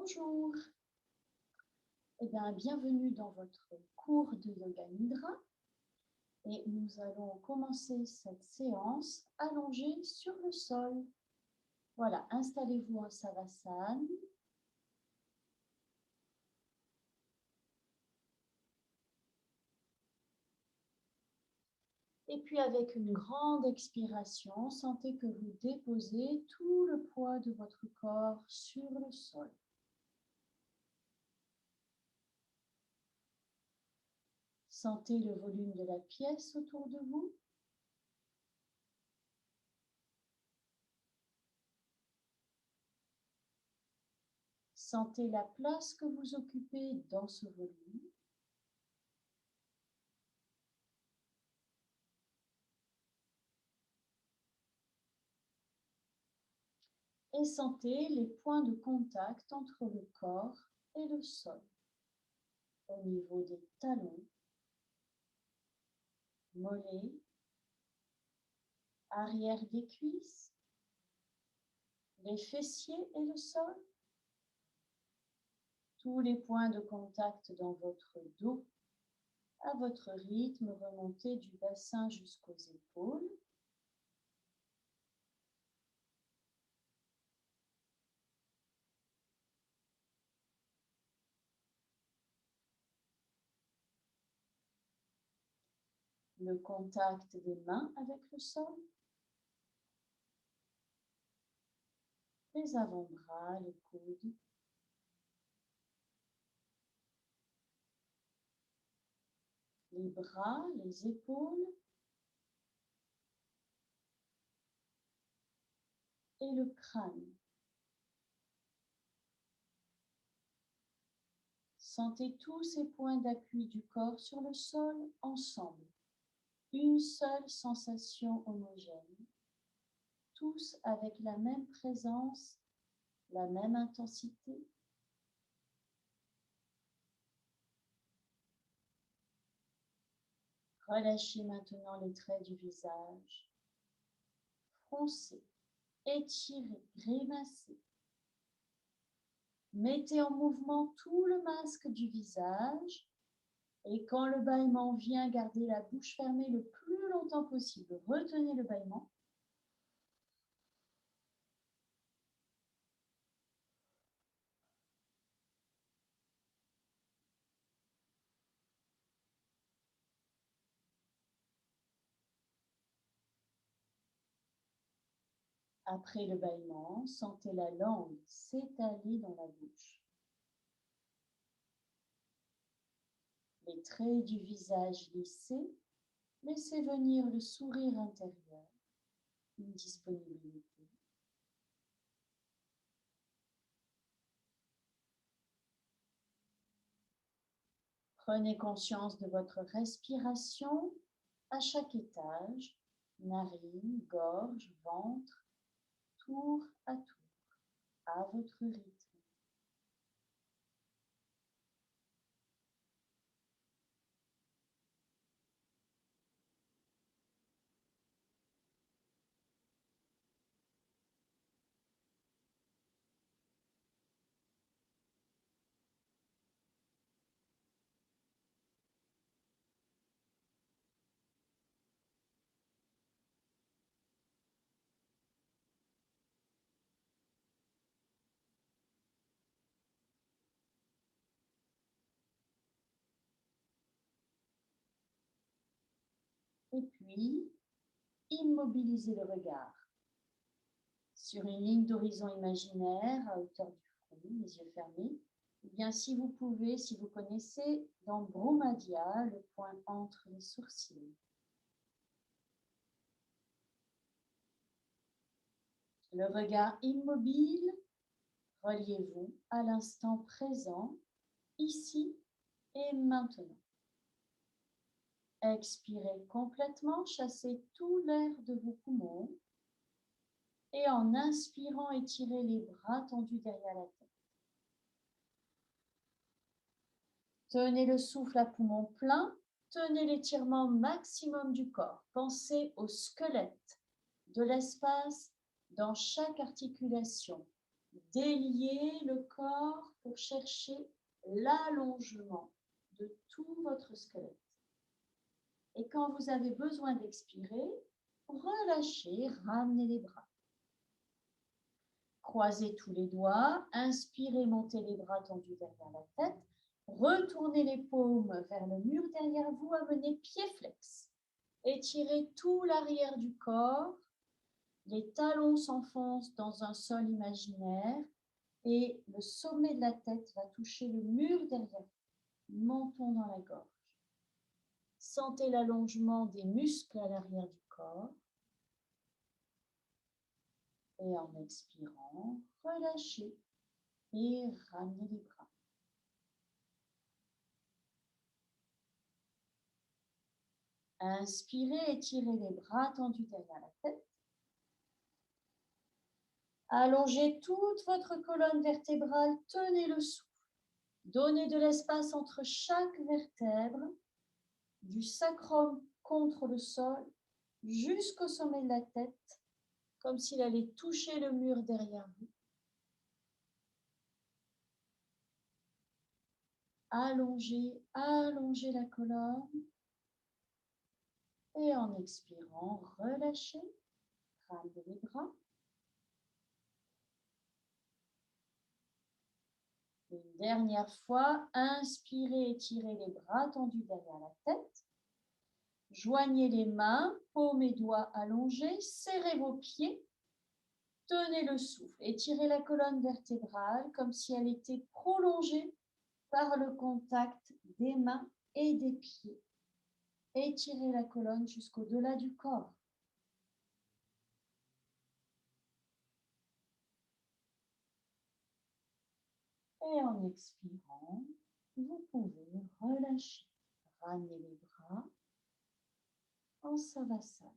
Bonjour, bienvenue dans votre cours de Yoga Nidra et nous allons commencer cette séance allongée sur le sol. Voilà, installez-vous en Savasana. Et puis avec une grande expiration, sentez que vous déposez tout le poids de votre corps sur le sol. Sentez le volume de la pièce autour de vous. Sentez la place que vous occupez dans ce volume. Et sentez les points de contact entre le corps et le sol, au niveau des talons, mollets, arrière des cuisses, les fessiers et le sol, tous les points de contact dans votre dos, à votre rythme, remontez du bassin jusqu'aux épaules. Le contact des mains avec le sol, les avant-bras, les coudes, les bras, les épaules et le crâne. Sentez tous ces points d'appui du corps sur le sol ensemble. Une seule sensation homogène, tous avec la même présence, la même intensité. Relâchez maintenant les traits du visage. Froncez, étirez, grimacez. Mettez en mouvement tout le masque du visage et quand le bâillement vient, gardez la bouche fermée le plus longtemps possible. Retenez le bâillement. Après le bâillement, sentez la langue s'étaler dans la bouche. Les traits du visage lissés, laissez venir le sourire intérieur, une disponibilité. Prenez conscience de votre respiration à chaque étage, narine, gorge, ventre, tour, à votre rythme. Et puis, immobilisez le regard sur une ligne d'horizon imaginaire à hauteur du front, les yeux fermés. Ou bien si vous pouvez, si vous connaissez, dans Brumadhya, le point entre les sourcils. Le regard immobile, reliez-vous à l'instant présent, ici et maintenant. Expirez complètement, chassez tout l'air de vos poumons. Et en inspirant, étirez les bras tendus derrière la tête. Tenez le souffle à poumon plein. Tenez l'étirement maximum du corps. Pensez au squelette, de l'espace dans chaque articulation, déliez le corps pour chercher l'allongement de tout votre squelette. Et quand vous avez besoin d'expirer, relâchez, ramenez les bras. Croisez tous les doigts, inspirez, montez les bras tendus derrière la tête, retournez les paumes vers le mur derrière vous, amenez pied flex. Étirez tout l'arrière du corps, les talons s'enfoncent dans un sol imaginaire et le sommet de la tête va toucher le mur derrière vous. Menton dans la gorge. Sentez l'allongement des muscles à l'arrière du corps. Et en expirant, relâchez et ramenez les bras. Inspirez, étirez les bras tendus derrière la tête. Allongez toute votre colonne vertébrale, tenez le souffle. Donnez de l'espace entre chaque vertèbre, du sacrum contre le sol, jusqu'au sommet de la tête, comme s'il allait toucher le mur derrière vous. Allongez, allongez la colonne. Et en expirant, relâchez, ramenez les bras. Une dernière fois, inspirez, étirez les bras tendus derrière la tête. Joignez les mains, paumes et doigts allongés, serrez vos pieds. Tenez le souffle, étirez la colonne vertébrale comme si elle était prolongée par le contact des mains et des pieds. Étirez la colonne jusqu'au-delà du corps. Et en expirant, vous pouvez relâcher, ramener les bras en savasana.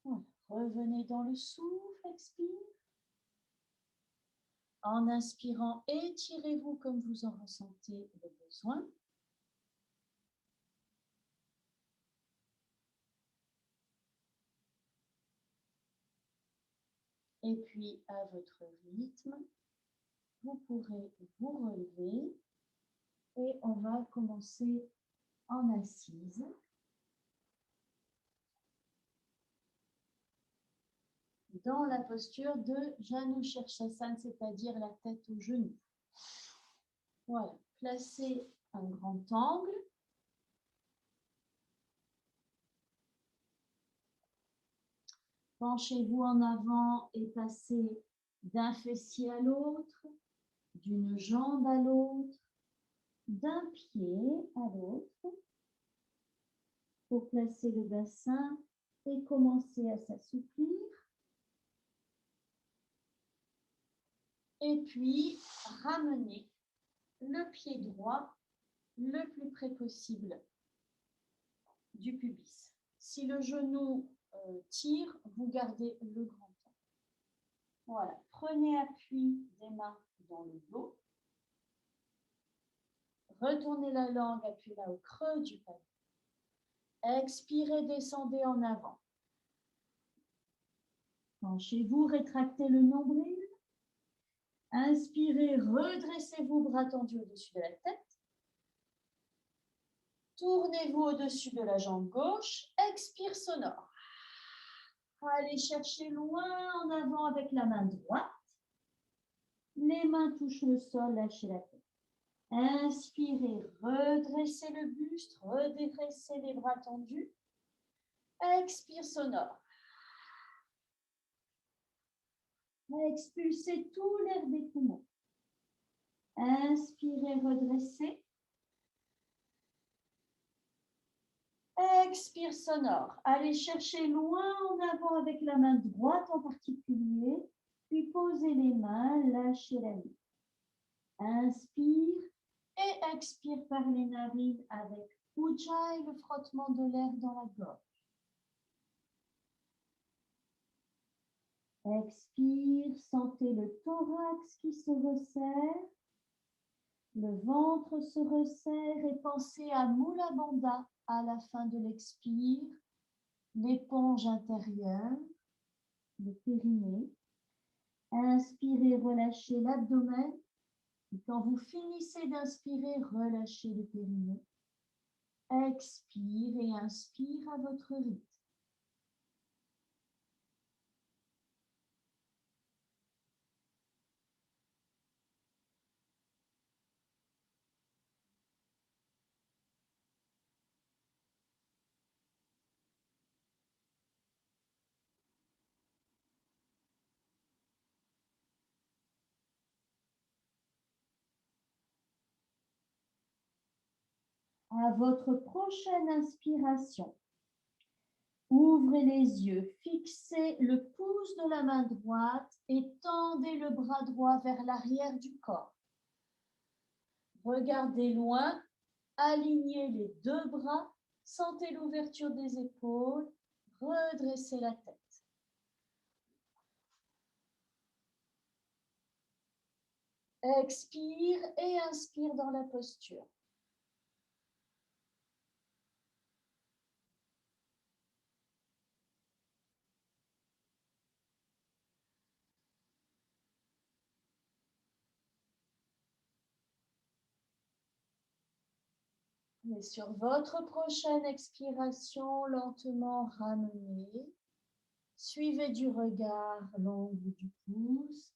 Voilà. Revenez dans le souffle, expire. En inspirant, étirez-vous comme vous en ressentez le besoin. Et puis, à votre rythme, vous pourrez vous relever et on va commencer en assise. Dans la posture de Janu Shirshasana, c'est-à-dire la tête aux genoux. Voilà, placez un grand angle. Penchez-vous en avant et passez d'un fessier à l'autre, d'une jambe à l'autre, d'un pied à l'autre, pour placer le bassin et commencer à s'assouplir. Et puis, ramenez le pied droit le plus près possible du pubis. Si le genou tire, vous gardez le grand angle. Voilà, prenez appui des mains dans le dos. Retournez la langue, appuyez-la au creux du palais. Expirez, descendez en avant. Penchez-vous, rétractez le nombril. Inspirez, redressez-vous, bras tendus au-dessus de la tête. Tournez-vous au-dessus de la jambe gauche. Expire sonore. Allez chercher loin en avant avec la main droite. Les mains touchent le sol, lâchez la tête. Inspirez, redressez le buste, redressez les bras tendus. Expire sonore. Expulsez tout l'air des poumons. Inspirez, redressez. Expire sonore. Allez chercher loin en avant avec la main droite en particulier, puis posez les mains, lâchez la nuque. Inspire et expire par les narines avec Ujjayi, le frottement de l'air dans la gorge. Expire, sentez le thorax qui se resserre, le ventre se resserre et pensez à Mula Bandha à la fin de l'expire, l'éponge intérieure, le périnée. Inspirez, relâchez l'abdomen. Et quand vous finissez d'inspirer, relâchez le périnée. Expire et inspire à votre rythme. À votre prochaine inspiration, ouvrez les yeux, fixez le pouce de la main droite et tendez le bras droit vers l'arrière du corps. Regardez loin, alignez les deux bras, sentez l'ouverture des épaules, redressez la tête. Expire et inspire dans la posture. Et sur votre prochaine expiration, lentement ramenez. Suivez du regard l'ongle du pouce.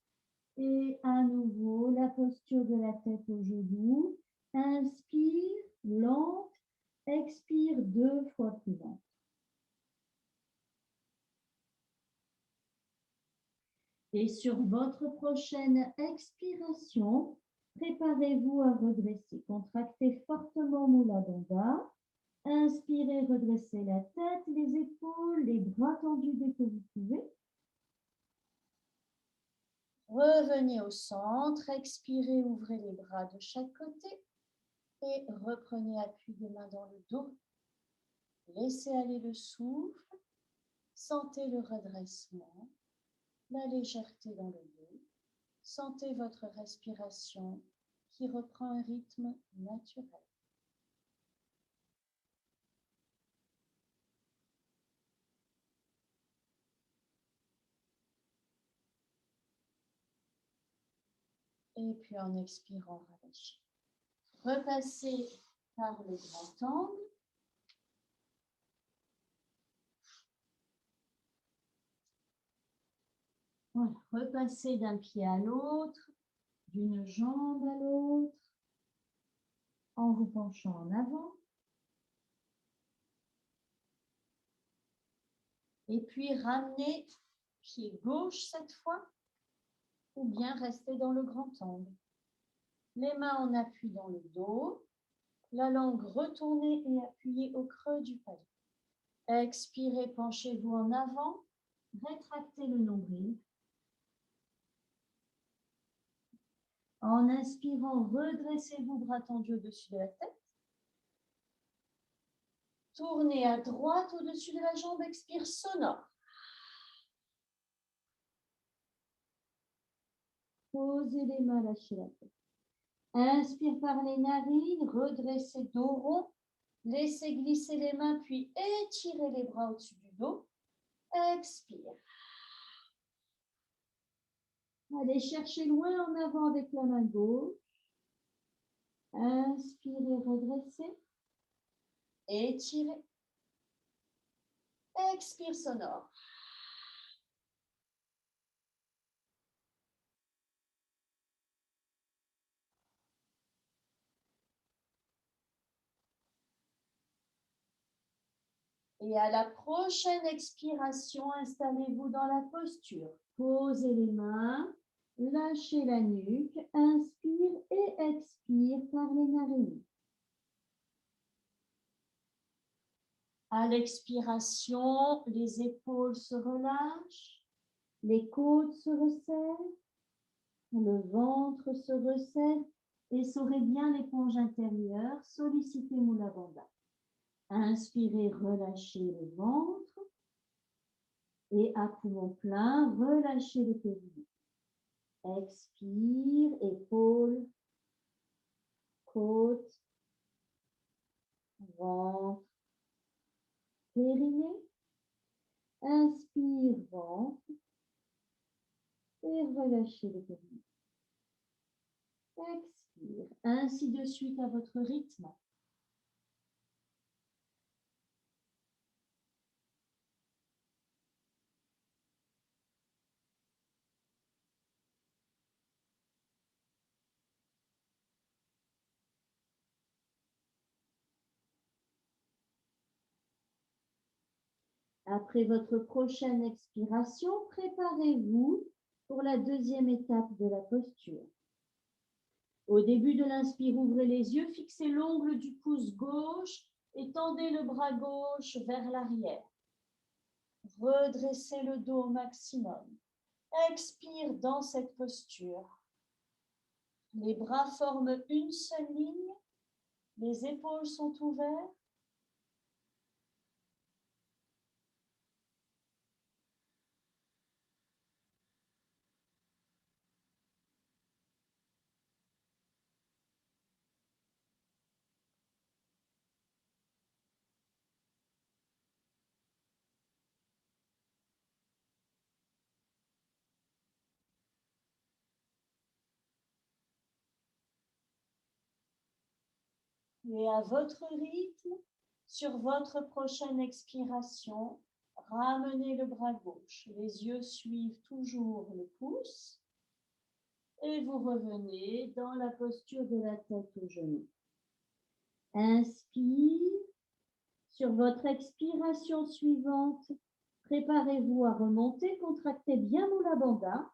Et à nouveau, la posture de la tête au genou. Inspire, lente. Expire 2 fois plus lente. Et sur votre prochaine expiration, préparez-vous à redresser. Contractez fortement Mula Bandha. Inspirez, redressez la tête, les épaules, les bras tendus dès que vous pouvez. Revenez au centre, expirez, ouvrez les bras de chaque côté et reprenez appui des mains dans le dos. Laissez aller le souffle, sentez le redressement, la légèreté dans le dos. Sentez votre respiration qui reprend un rythme naturel. Et puis en expirant, relâchez. Repassez par le grand angle. Voilà, repassez d'un pied à l'autre, d'une jambe à l'autre, en vous penchant en avant. Et puis ramenez pied gauche cette fois, ou bien restez dans le grand angle. Les mains en appui dans le dos, la langue retournée et appuyée au creux du palais. Expirez, penchez-vous en avant, rétractez le nombril. En inspirant, redressez-vous, bras tendus au-dessus de la tête. Tournez à droite au-dessus de la jambe, expire sonore. Posez les mains, lâchez la tête. Inspire par les narines, redressez dos rond. Laissez glisser les mains, puis étirez les bras au-dessus du dos. Expire. Allez chercher loin en avant avec la main gauche. Inspirez, redressez. Étirez. Expire sonore. Et à la prochaine expiration, installez-vous dans la posture. Posez les mains, lâchez la nuque, inspire et expire par les narines. À l'expiration, les épaules se relâchent, les côtes se resserrent, le ventre se resserre et serrez bien l'éponge intérieure, sollicitez Mula Bandha. Inspirez, relâchez le ventre et à poumon plein, relâchez le périnée. Expire, épaules, côtes, ventre, périnée. Inspire, ventre et relâchez le périnée. Expire, ainsi de suite à votre rythme. Après votre prochaine expiration, préparez-vous pour la deuxième étape de la posture. Au début de l'inspire, ouvrez les yeux, fixez l'ongle du pouce gauche et tendez le bras gauche vers l'arrière. Redressez le dos au maximum. Expire dans cette posture. Les bras forment une seule ligne. Les épaules sont ouvertes. Et à votre rythme, sur votre prochaine expiration, ramenez le bras gauche. Les yeux suivent toujours le pouce. Et vous revenez dans la posture de la tête au genou. Inspire. Sur votre expiration suivante, préparez-vous à remonter. Contractez bien Mula Bandha.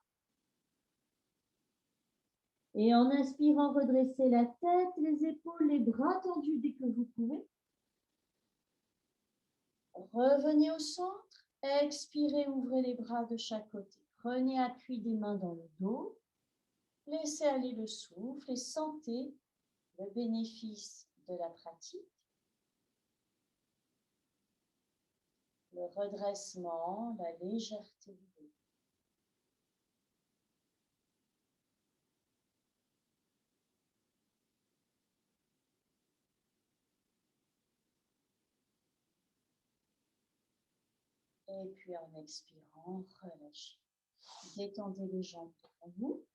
Et en inspirant, redressez la tête, les épaules, les bras tendus dès que vous pouvez. Revenez au centre. Expirez, ouvrez les bras de chaque côté. Prenez appui des mains dans le dos. Laissez aller le souffle et sentez le bénéfice de la pratique. Le redressement, la légèreté du dos. Et puis en expirant, relâchez. Détendez les jambes devant vous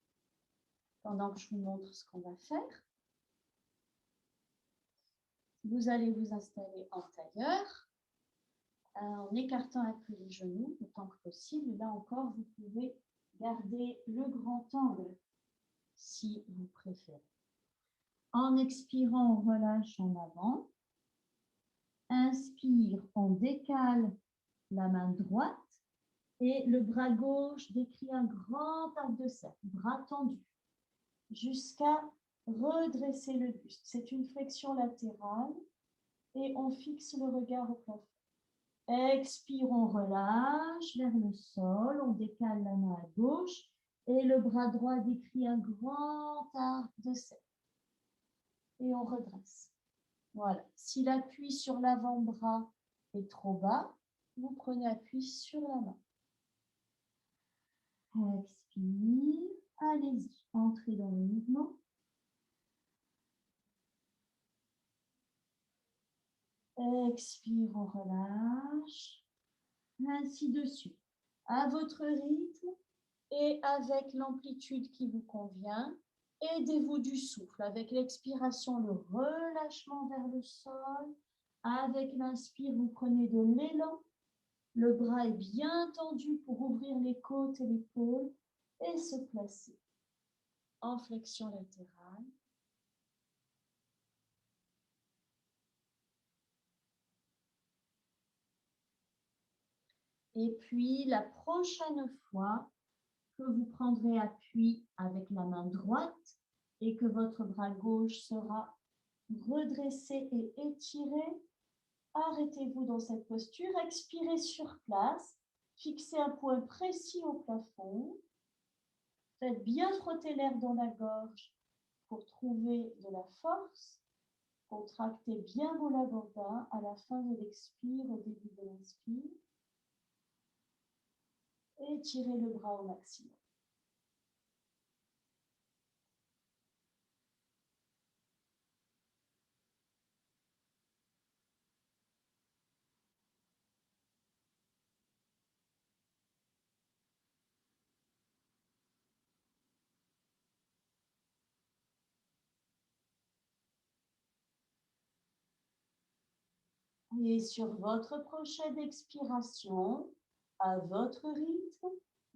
pendant que je vous montre ce qu'on va faire. Vous allez vous installer en tailleur en écartant un peu les genoux autant que possible. Là encore, vous pouvez garder le grand angle si vous préférez. En expirant, on relâche en avant. Inspire, on décale la main droite et le bras gauche décrit un grand arc de cercle, bras tendu, jusqu'à redresser le buste. C'est une flexion latérale et on fixe le regard au plafond. Expire, on relâche vers le sol, on décale la main à gauche et le bras droit décrit un grand arc de cercle. Et on redresse. Voilà. Si l'appui sur l'avant-bras est trop bas, vous prenez appui sur la main. Expire, allez-y, entrez dans le mouvement. Expire, on relâche. Ainsi de suite. À votre rythme et avec l'amplitude qui vous convient, aidez-vous du souffle. Avec l'expiration, le relâchement vers le sol. Avec l'inspire, vous prenez de l'élan. Le bras est bien tendu pour ouvrir les côtes et l'épaule et se placer en flexion latérale. Et puis, la prochaine fois que vous prendrez appui avec la main droite et que votre bras gauche sera redressé et étiré, Arrêtez-vous dans cette posture, expirez sur place, fixez un point précis au plafond. Faites bien frotter l'air dans la gorge pour trouver de la force. Contractez bien vos labordins à la fin de l'expire, au début de l'inspire. Et tirez le bras au maximum. Et sur votre prochaine expiration, à votre rythme,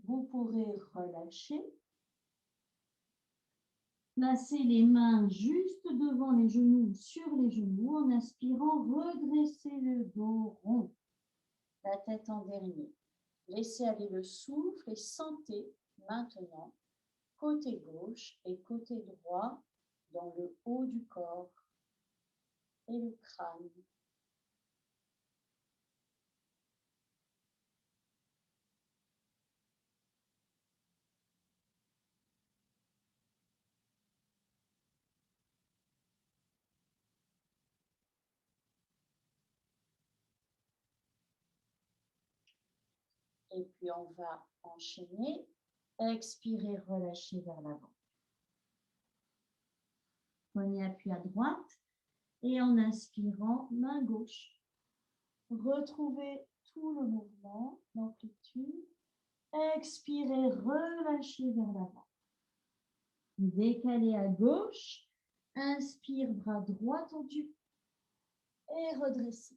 vous pourrez relâcher. Placez les mains juste devant les genoux, sur les genoux, en inspirant, redressez le dos rond, la tête en dernier. Laissez aller le souffle et sentez maintenant côté gauche et côté droit dans le haut du corps et le crâne. Et puis on va enchaîner. Expirez, relâchez vers l'avant. Poignet appui à droite. Et en inspirant, main gauche. Retrouvez tout le mouvement, l'amplitude. Expirez, relâchez vers l'avant. Décalez à gauche. Inspire, bras droit tendu. Et redressez.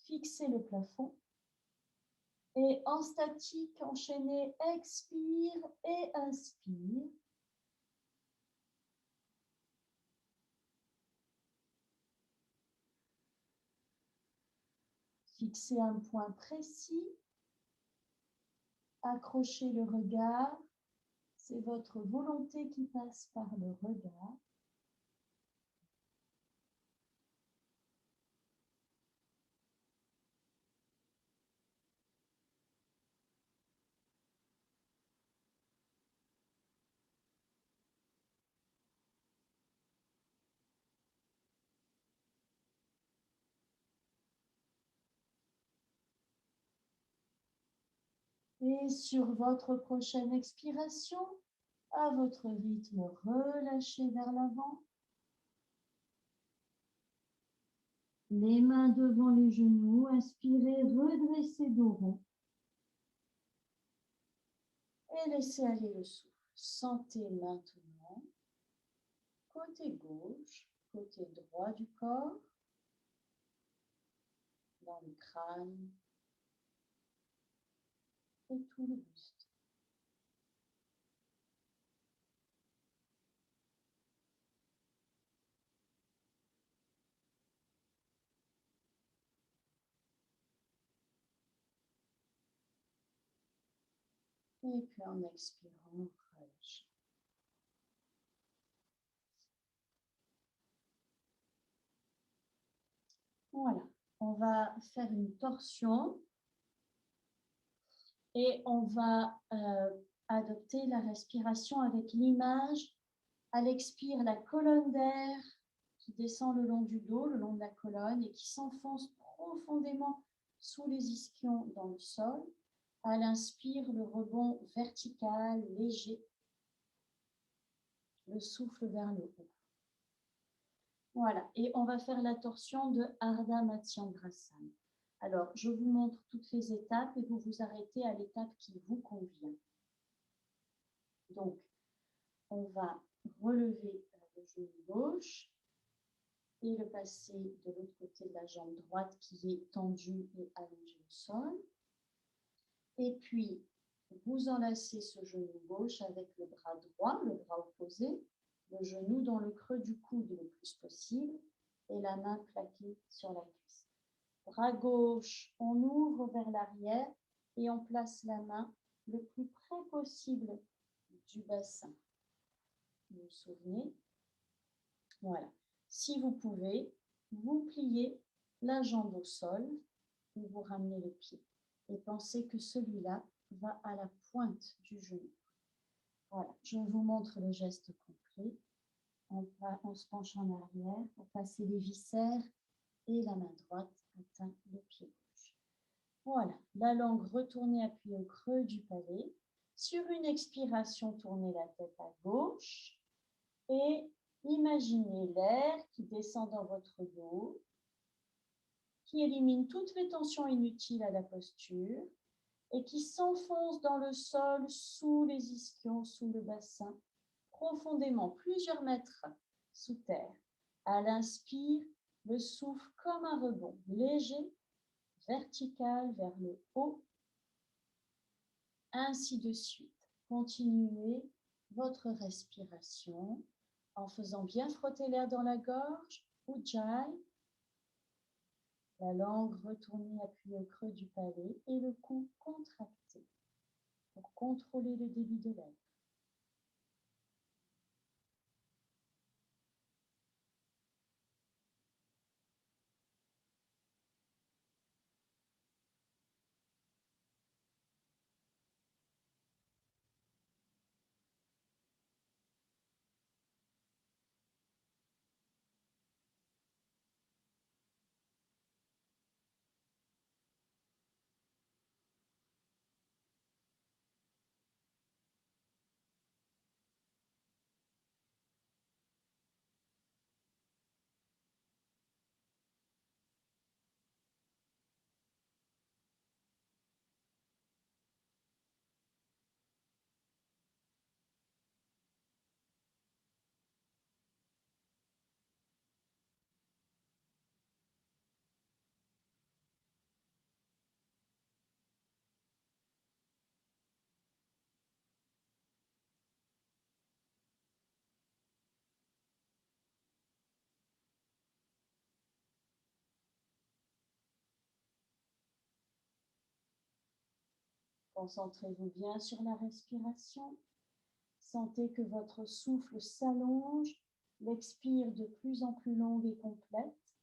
Fixez le plafond. Et en statique, enchaînez, expire et inspire. Fixez un point précis. Accrochez le regard. C'est votre volonté qui passe par le regard. Et sur votre prochaine expiration, à votre rythme, relâchez vers l'avant. Les mains devant les genoux, inspirez, redressez dos rond. Et laissez aller le souffle. Sentez maintenant, côté gauche, côté droit du corps, dans le crâne et tout le buste. Et puis en expirant, relâchez. Voilà, on va faire une torsion et on va adopter la respiration avec l'image. À l'expire, la colonne d'air qui descend le long du dos, le long de la colonne et qui s'enfonce profondément sous les ischions dans le sol. À l'inspire, le rebond vertical, léger, le souffle vers le haut. Voilà, et on va faire la torsion de Ardha Matsyendrasana. Alors, je vous montre toutes les étapes et vous vous arrêtez à l'étape qui vous convient. Donc, on va relever le genou gauche et le passer de l'autre côté de la jambe droite qui est tendue et allongée au sol. Et puis, vous enlacez ce genou gauche avec le bras droit, le bras opposé, le genou dans le creux du coude le plus possible et la main plaquée sur la cuisse. Bras gauche, on ouvre vers l'arrière et on place la main le plus près possible du bassin. Vous vous souvenez? Voilà. Si vous pouvez, vous pliez la jambe au sol et vous ramenez le pied. Et pensez que celui-là va à la pointe du genou. Voilà, je vous montre le geste complet. On se penche en arrière pour passer les viscères et la main droite atteint le pied gauche. Voilà, la langue retournée appuyée au creux du palais. Sur une expiration, tournez la tête à gauche et imaginez l'air qui descend dans votre dos, qui élimine toutes les tensions inutiles à la posture et qui s'enfonce dans le sol, sous les ischions, sous le bassin, profondément, plusieurs mètres sous terre. À l'inspire, le souffle comme un rebond, léger, vertical vers le haut, ainsi de suite. Continuez votre respiration en faisant bien frotter l'air dans la gorge, Ujjayi. La langue retournée appuyée au creux du palais et le cou contracté pour contrôler le débit de l'air. Concentrez-vous bien sur la respiration. Sentez que votre souffle s'allonge, l'expire de plus en plus longue et complète.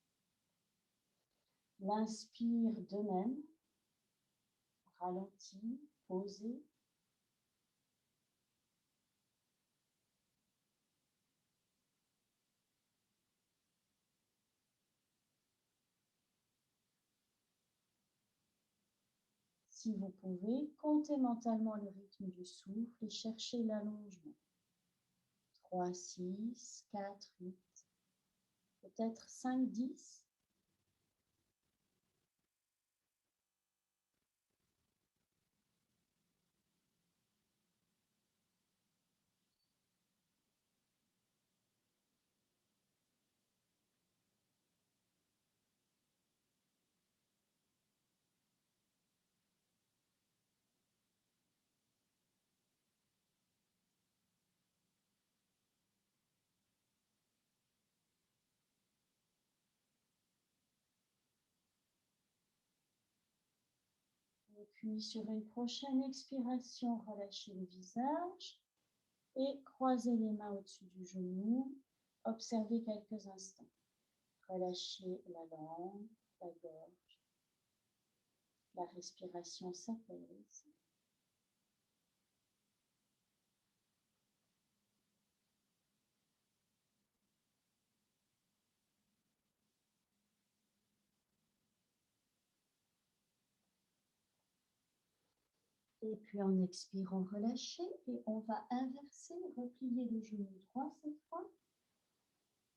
L'inspire de même, ralenti, posé. Si vous pouvez, comptez mentalement le rythme du souffle et cherchez l'allongement. 3, 6, 4, 8, peut-être 5, 10. Et puis sur une prochaine expiration, relâchez le visage et croisez les mains au-dessus du genou. Observez quelques instants. Relâchez la langue, la gorge. La respiration s'apaise. Et puis en expirant, relâchez et on va inverser, replier le genou droit cette fois.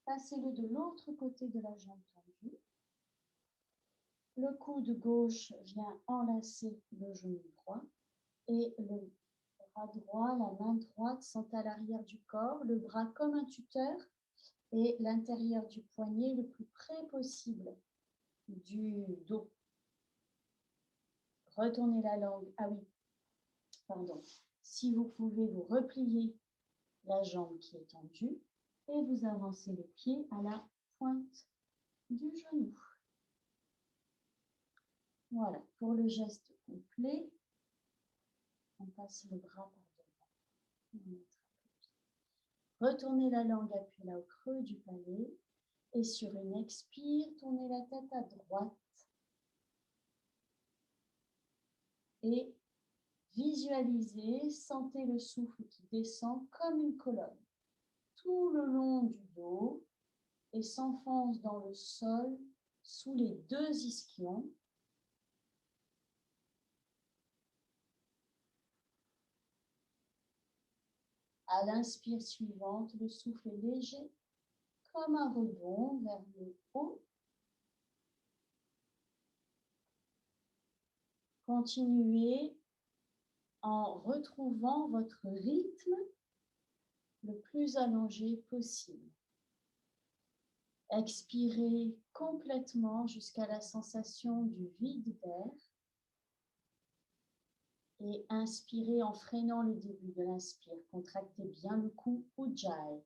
Passez-le de l'autre côté de la jambe tendue. Le coude gauche vient enlacer le genou droit et le bras droit, la main droite sont à l'arrière du corps, le bras comme un tuteur et l'intérieur du poignet le plus près possible du dos. Retournez la langue. Ah oui, pardon. Si vous pouvez, vous replier la jambe qui est tendue et vous avancez le pied à la pointe du genou. Voilà, pour le geste complet, on passe le bras par devant. Retournez la langue appuyée là au creux du palais Et sur une expire, tournez la tête à droite. Et visualisez, sentez le souffle qui descend comme une colonne tout le long du dos et s'enfonce dans le sol sous les deux ischions. À l'inspire suivante, le souffle est léger comme un rebond vers le haut. Continuez en retrouvant votre rythme le plus allongé possible. Expirez complètement jusqu'à la sensation du vide d'air et inspirez en freinant le début de l'inspire. Contractez bien le cou, Ujjayi.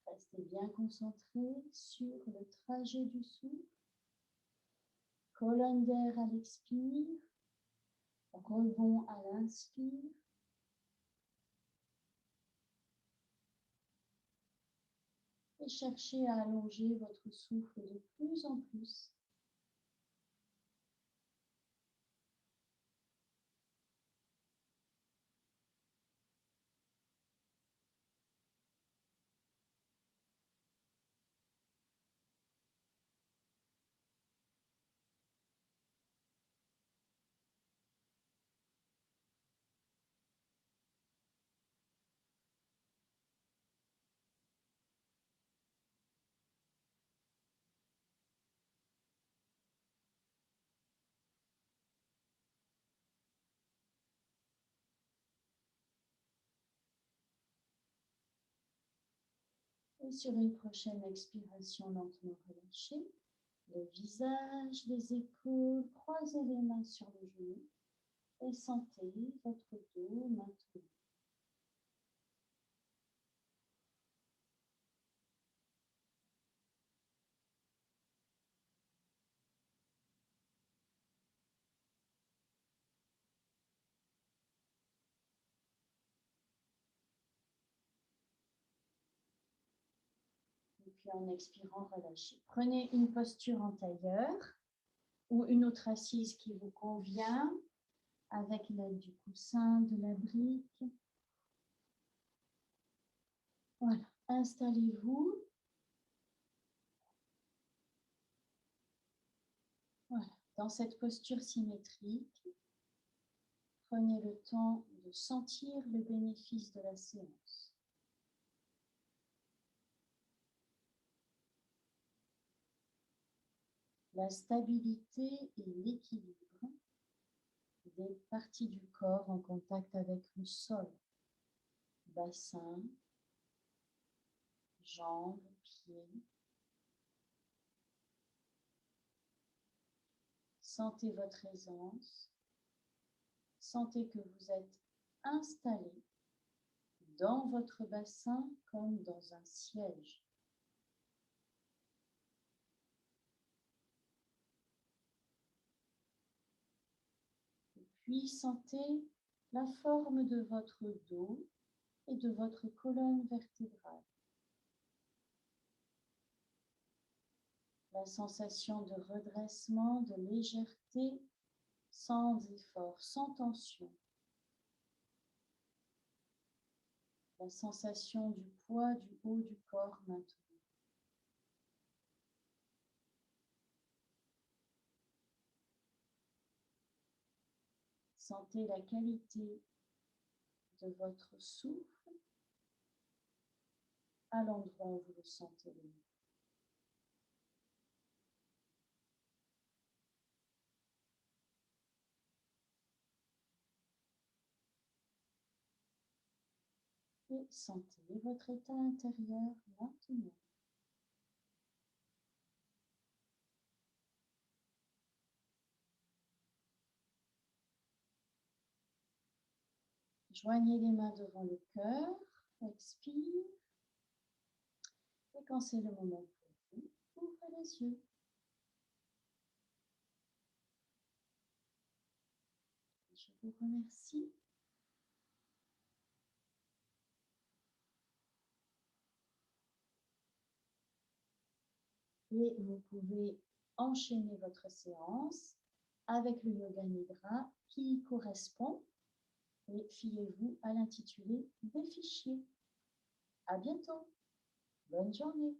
Restez bien concentré sur le trajet du souffle. Colonne d'air à l'expire, rebond à l'inspire. Et cherchez à allonger votre souffle de plus en plus. Et sur une prochaine expiration, lentement relâchez le visage, les épaules, croisez les mains sur les genoux et sentez votre dos maintenant. Et puis en expirant, relâchez. Prenez une posture en tailleur ou une autre assise qui vous convient avec l'aide du coussin, de la brique. Voilà, installez-vous. Voilà, dans cette posture symétrique, prenez le temps de sentir le bénéfice de la séance. La stabilité et l'équilibre des parties du corps en contact avec le sol, bassin, jambes, pieds. Sentez votre aisance, sentez que vous êtes installé dans votre bassin comme dans un siège. Et puis sentez la forme de votre dos et de votre colonne vertébrale. La sensation de redressement, de légèreté, sans effort, sans tension. La sensation du poids du haut du corps maintenant. Sentez la qualité de votre souffle à l'endroit où vous le sentez le mieux. Et sentez votre état intérieur maintenant. Joignez les mains devant le cœur, expire. Et quand c'est le moment pour vous, ouvrez les yeux. Je vous remercie. Et vous pouvez enchaîner votre séance avec le yoga nidra qui y correspond. Et fiez-vous à l'intitulé des fichiers. À bientôt. Bonne journée.